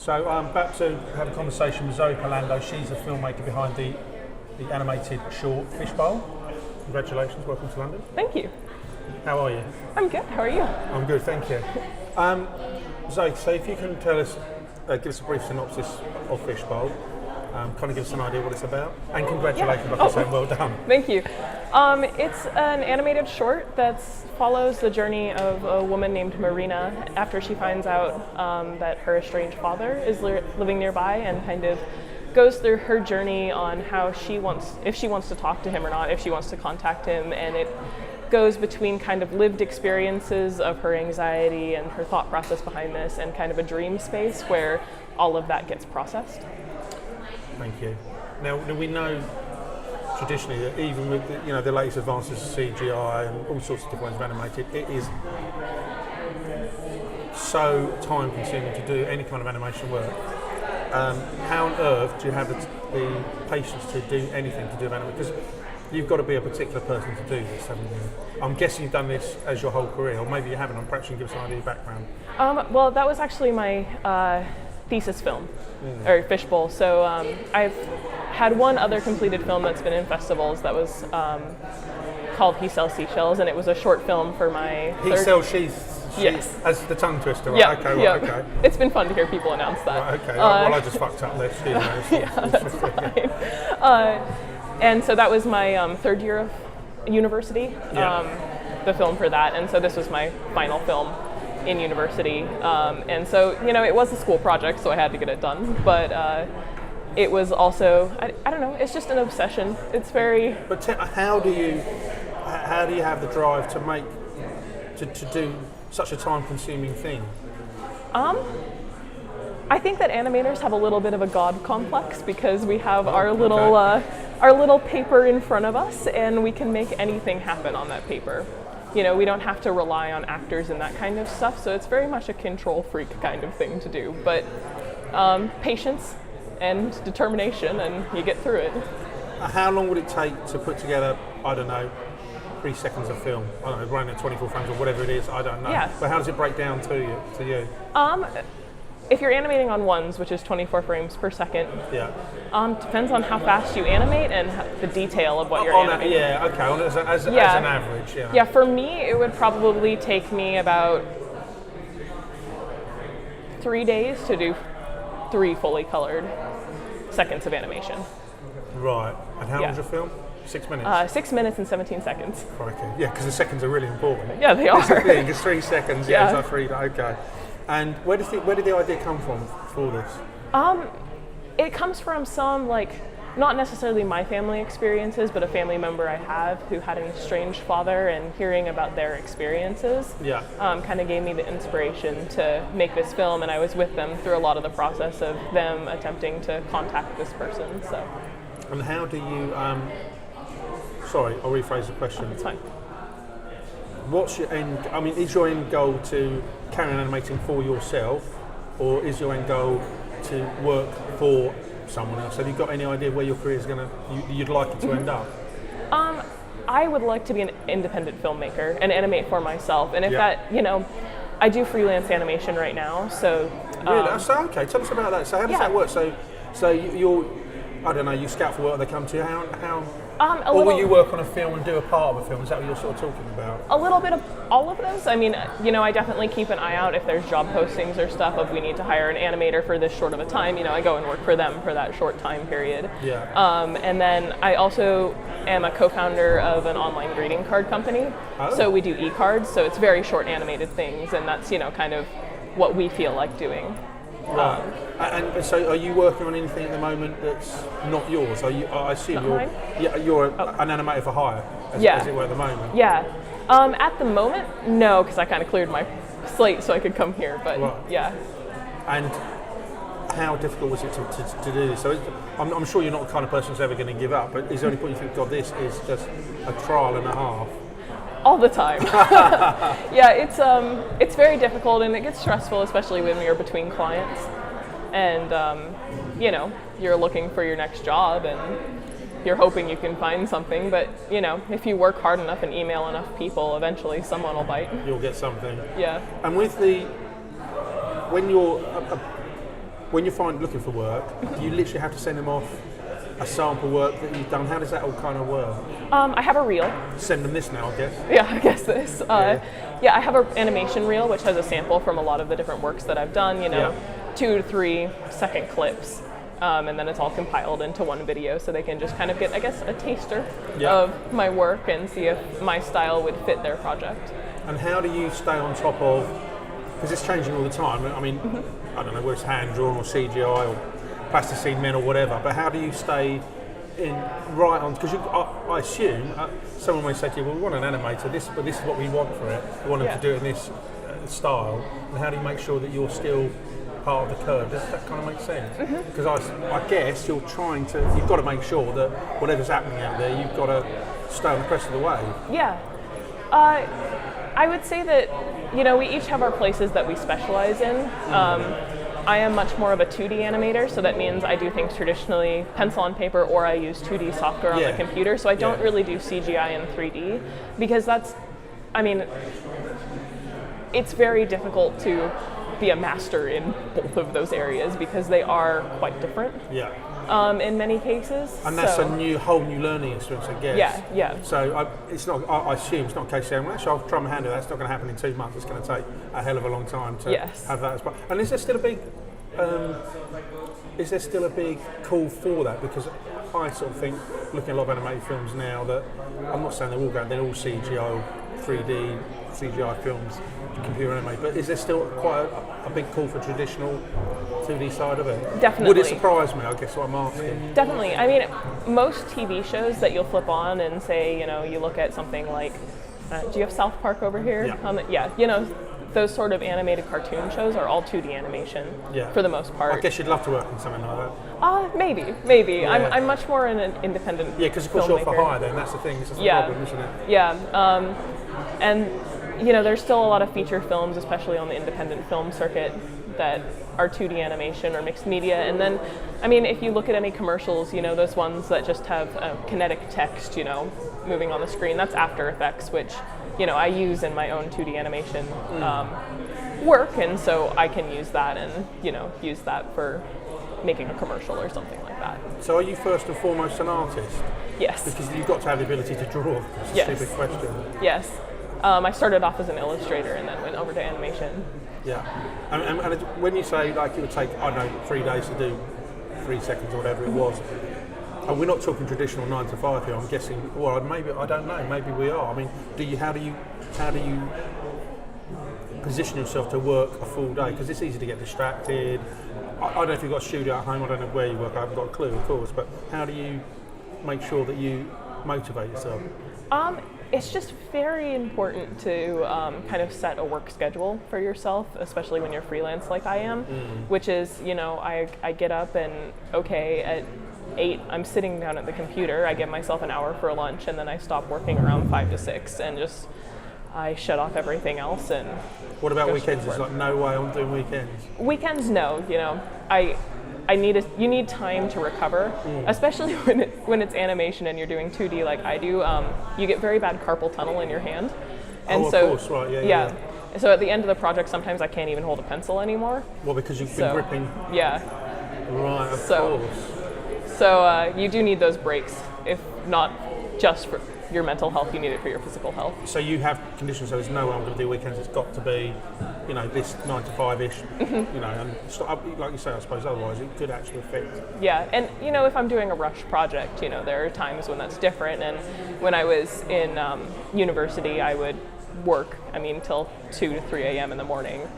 So I'm about to have a conversation with Zoe Palando. She's the filmmaker behind the animated short Fishbowl. Congratulations, welcome to London. Thank you. How are you? I'm good, how are you? I'm good, thank you. Zoe, so if you can tell us, give us a brief synopsis of Fishbowl, kind of give us an idea what it's about, and congratulations, like I said, well done. Thank you. It's an animated short that follows the journey of a woman named Marina after she finds out that her estranged father is living nearby, and kind of goes through her journey on how if she wants to talk to him or not, if she wants to contact him, and it goes between kind of lived experiences of her anxiety and her thought process behind this, and kind of a dream space where all of that gets processed. Thank you. Now we know traditionally that even with the latest advances of CGI and all sorts of different ways of animated, it is so time consuming to do any kind of animation work. How on earth do you have the patience to do anything to do animation? Because you've got to be a particular person to do this, haven't you? I'm guessing you've done this as your whole career, or maybe you haven't. Perhaps you can give us an idea of your background. Well, that was actually my thesis film, or Fishbowl. So I've had one other completed film that's been in festivals that was called He Sells Seashells, and it was a short film for my Yes. As the tongue twister, right? Yeah, Okay, yeah. Right, okay. It's been fun to hear people announce that. Right, okay. Well, I just fucked up this. Yeah, that's fine. And so that was my third year of university, the film for that, and so this was my final film in university. And so, it was a school project, so I had to get it done, but it was also, I don't know, it's just an obsession. It's very... But how do you have the drive to do such a time-consuming thing? I think that animators have a little bit of a god complex, because we have our little paper in front of us, and we can make anything happen on that paper. We don't have to rely on actors and that kind of stuff, so it's very much a control freak kind of thing to do. But patience and determination, and you get through it. How long would it take to put together, I don't know, 3 seconds of film? I don't know, running at 24 frames or whatever it is, I don't know. Yeah. But how does it break down to you? If you're animating on ones, which is 24 frames per second, yeah. Depends on how fast you animate and the detail of what you're animating. As an average, yeah. Yeah, for me, it would probably take me about 3 days to do 3 fully colored seconds of animation. Right. And how long's your film? 6 minutes? 6 minutes and 17 seconds. Crikey. Yeah, because the seconds are really important. Yeah, they are. That's the thing, it's 3 seconds, it's like 3, okay. And where did the idea come from for this? It comes from some, not necessarily my family experiences, but a family member I have who had an estranged father, and hearing about their experiences kind of gave me the inspiration to make this film, and I was with them through a lot of the process of them attempting to contact this person. So. And how do you, sorry, I'll rephrase the question. It's fine. What's your end, is your end goal to carry on animating for yourself, or is your end goal to work for someone else? Have you got any idea where your career is you'd like it to end up? I would like to be an independent filmmaker and animate for myself, and if that, I do freelance animation right now, so... Really? So, okay, tell us about that. So how does that work? So you're, I don't know, you scout for work, they come to you, how or will you work on a film and do a part of a film? Is that what you're sort of talking about? A little bit of all of those. I definitely keep an eye out if there's job postings or stuff of we need to hire an animator for this short of a time. I go and work for them for that short time period. Yeah. And then I also am a co-founder of an online greeting card company. Oh. So we do e-cards, so it's very short animated things, and that's, kind of what we feel like doing. Right. And so, are you working on anything at the moment that's not yours? I assume you're an animator for hire, as it were, at the moment. Yeah. At the moment, no, because I kind of cleared my slate so I could come here. But yeah. And how difficult was it to do this? So I'm sure you're not the kind of person who's ever going to give up. But is there any point you think, God, this is just a trial and a half? All the time. Yeah, it's very difficult, and it gets stressful, especially when you're between clients, and you're looking for your next job, and you're hoping you can find something. But if you work hard enough and email enough people, eventually someone will bite. You'll get something. Yeah. And when you're when you're looking for work, do you literally have to send them off a sample work that you've done? How does that all kind of work? I have a reel. Send them this now, I guess. Yeah, I guess this. Yeah, I have an animation reel which has a sample from a lot of the different works that I've done, 2 to 3 second clips. And then it's all compiled into one video so they can just kind of get, I guess, a taster of my work and see if my style would fit their project. And how do you stay on top of, because it's changing all the time, I mean, I don't know whether it's hand-drawn or CGI or plasticine men or whatever, but how do you stay right on, because I assume someone may say to you, well, we want an animator, but this is what we want for it, we want them to do it in this style, and how do you make sure that you're still part of the curve? Does that kind of make sense? Because I guess you've got to make sure that whatever's happening out there, you've got to stay on the crest of the wave. Yeah. I would say that, we each have our places that we specialize in. I am much more of a 2D animator, so that means I do things traditionally pencil on paper, or I use 2D software on the computer, so I don't really do CGI and 3D, because it's very difficult to be a master in both of those areas because they are quite different. Yeah. In many cases. And that's a whole new learning experience, I guess. Yeah. So I assume it's not a case saying, well, actually, I'll try my hand at that. It's not going to happen in 2 months. It's going to take a hell of a long time to have that as well. And is there still a big call for that? Because I sort of think, looking at a lot of animated films now, that I'm not saying they're all CGI, 3D, CGI films, computer animated, but is there still quite a big call for traditional 2D side of it? Definitely. Would it surprise me, I guess what I'm asking? Definitely. I mean, most TV shows that you'll flip on and say, you look at something like, do you have South Park over here? Yeah. Those sort of animated cartoon shows are all 2D animation for the most part. I guess you'd love to work on something like that. Maybe. Yeah. I'm much more an independent filmmaker. Yeah, because of course you're for hire then, that's the thing, it's the problem, isn't it? Yeah, and there's still a lot of feature films, especially on the independent film circuit, that are 2D animation or mixed media. And then, if you look at any commercials, those ones that just have kinetic text, moving on the screen, that's After Effects, which, I use in my own 2D animation work, and so I can use that and, use that for making a commercial or something like that. So are you first and foremost an artist? Yes. Because you've got to have the ability to draw. It's a stupid question. Yes. I started off as an illustrator and then went over to animation. Yeah. And when you say, like, it would take, 3 days to do 3 seconds or whatever it was, and we're not talking traditional 9 to 5 here, I'm guessing, well, maybe, I don't know, maybe we are. How do you position yourself to work a full day? Because it's easy to get distracted. I don't know if you've got a studio at home, I don't know where you work, I haven't got a clue, of course, but how do you make sure that you motivate yourself? It's just very important to kind of set a work schedule for yourself, especially when you're freelance like I am, which is, I get up and, at 8, I'm sitting down at the computer, I give myself an hour for lunch, and then I stop working around 5 to 6, and I shut off everything else. And what about weekends? It's like, no way I'm doing weekends. Weekends, no. You need time to recover, especially when it's animation and you're doing 2D like I do. You get very bad carpal tunnel in your hand, and of course, right? Yeah. So at the end of the project, sometimes I can't even hold a pencil anymore. Well, because you've been gripping. Yeah. Right. Of course. So you do need those breaks, if not just for your mental health, you need it for your physical health. So you have conditions, so there's no way I'm going to do weekends, it's got to be, this 9 to 5-ish, and like you say, I suppose otherwise it could actually affect. Yeah, and if I'm doing a rush project, there are times when that's different, and when I was in university, I would work, till 2 to 3 a.m. in the morning.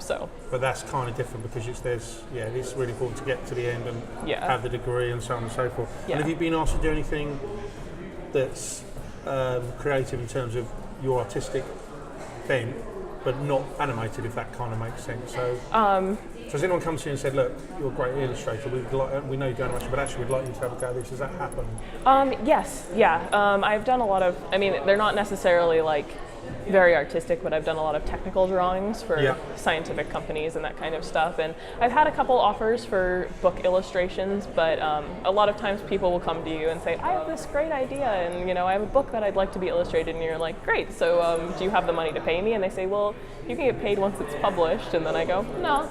So. But that's kind of different because it's really important to get to the end and have the degree and so on and so forth. Yeah. And have you been asked to do anything that's creative in terms of your artistic bent, but not animated, if that kind of makes sense? So, so has anyone come to you and said, look, you're a great illustrator, we know you do animation, but actually we'd like you to have a go at this? Has that happened? Yes, I've done a lot of, they're not necessarily like very artistic, but I've done a lot of technical drawings for scientific companies and that kind of stuff. And I've had a couple offers for book illustrations, but a lot of times people will come to you and say, I have this great idea, and I have a book that I'd like to be illustrated, and you're like, great, so do you have the money to pay me? And they say, well, you can get paid once it's published. And then I go, no.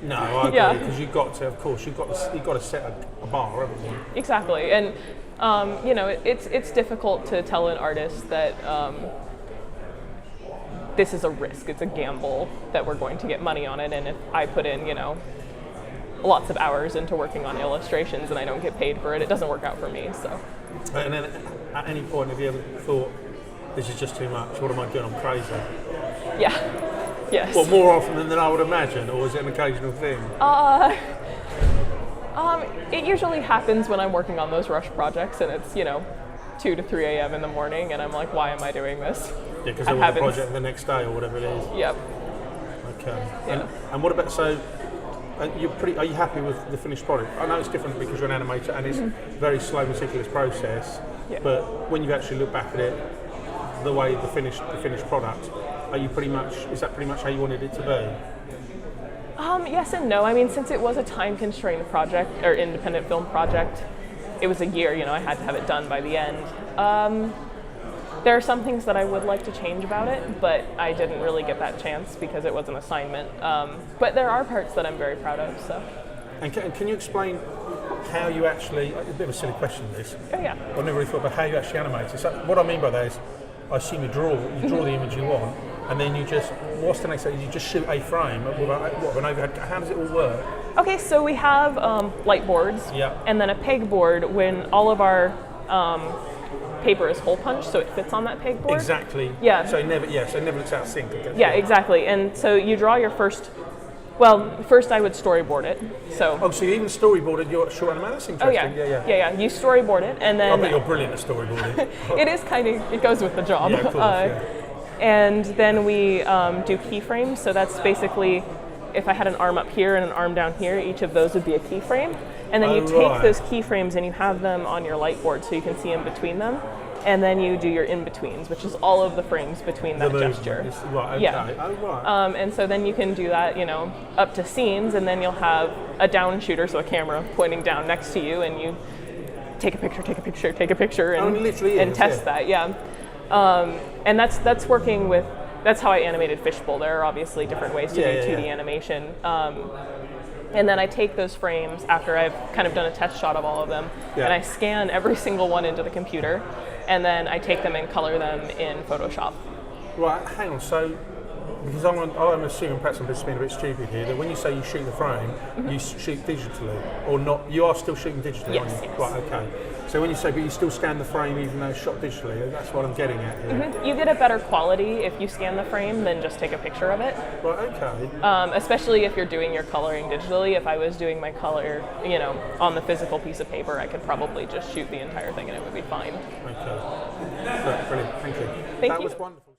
No, I Yeah. agree, because you've got to, of course, you've got to set a bar, haven't you? Exactly, and it's difficult to tell an artist that this is a risk, it's a gamble that we're going to get money on it, and if I put in, lots of hours into working on illustrations and I don't get paid for it, it doesn't work out for me. So. And then, at any point, have you ever thought, this is just too much? What am I doing? I'm crazy. Yeah. Yes. Well, more often than I would imagine, or is it an occasional thing? It usually happens when I'm working on those rush projects, and it's 2 to 3 a.m. in the morning, and I'm like, why am I doing this? Yeah, because they'll have a project the next day or whatever it is. Yep. Okay. Yeah. And what about, so are you happy with the finished product? I know it's different because you're an animator and it's a very slow, meticulous process. Yeah. But when you actually look back at it, the way the finished product, is that pretty much how you wanted it to be? Yes and no. I mean, since it was a time-constrained project or independent film project, it was a year. I had to have it done by the end. There are some things that I would like to change about it, but I didn't really get that chance because it was an assignment. But there are parts that I'm very proud of. So. And can you explain how you actually? A bit of a silly question, this. Oh yeah. I've never really thought about how you actually animate it. So what I mean by that is, I assume you draw the image you want, and then what's the next step? You just shoot a frame with an overhead. How does it all work? Okay, so we have light boards, and then a pegboard when all of our paper is hole punched, so it fits on that pegboard. Exactly. Yeah. So it never looks out of sync. Yeah, exactly. And so you draw your first. Well, first I would storyboard it. So. Oh, so you even storyboarded your short animation? That's interesting. Oh yeah. You storyboard it, and then. I bet you're brilliant at storyboarding. It is it goes with the job. Yeah, of course, yeah. And then we do keyframes. So that's basically, if I had an arm up here and an arm down here, each of those would be a keyframe. And then you take those keyframes and you have them on your light board so you can see in between them. And then you do your in-betweens, which is all of the frames between that gesture. Right, okay. Yeah. Oh, right. And so then you can do that, up to scenes, and then you'll have a down shooter, so a camera pointing down next to you, and you take a picture, and test that. Yeah. And that's working with. That's how I animated Fishbowl. There are obviously different ways to do 2D animation. And then I take those frames after I've kind of done a test shot of all of them, and I scan every single one into the computer, and then I take them and color them in Photoshop. Right, hang on. So, because I'm assuming, perhaps I'm just being a bit stupid here, that when you say you shoot the frame, you shoot digitally, or not? You are still shooting digitally, aren't you? Yes. Right, okay. So when you say, but you still scan the frame even though it's shot digitally, that's what I'm getting at here. Mm-hmm. You get a better quality if you scan the frame than just take a picture of it. Right, okay. Especially if you're doing your coloring digitally. If I was doing my color, on the physical piece of paper, I could probably just shoot the entire thing and it would be fine. Okay. Right, brilliant. Thank you. Thank that you. was wonderful.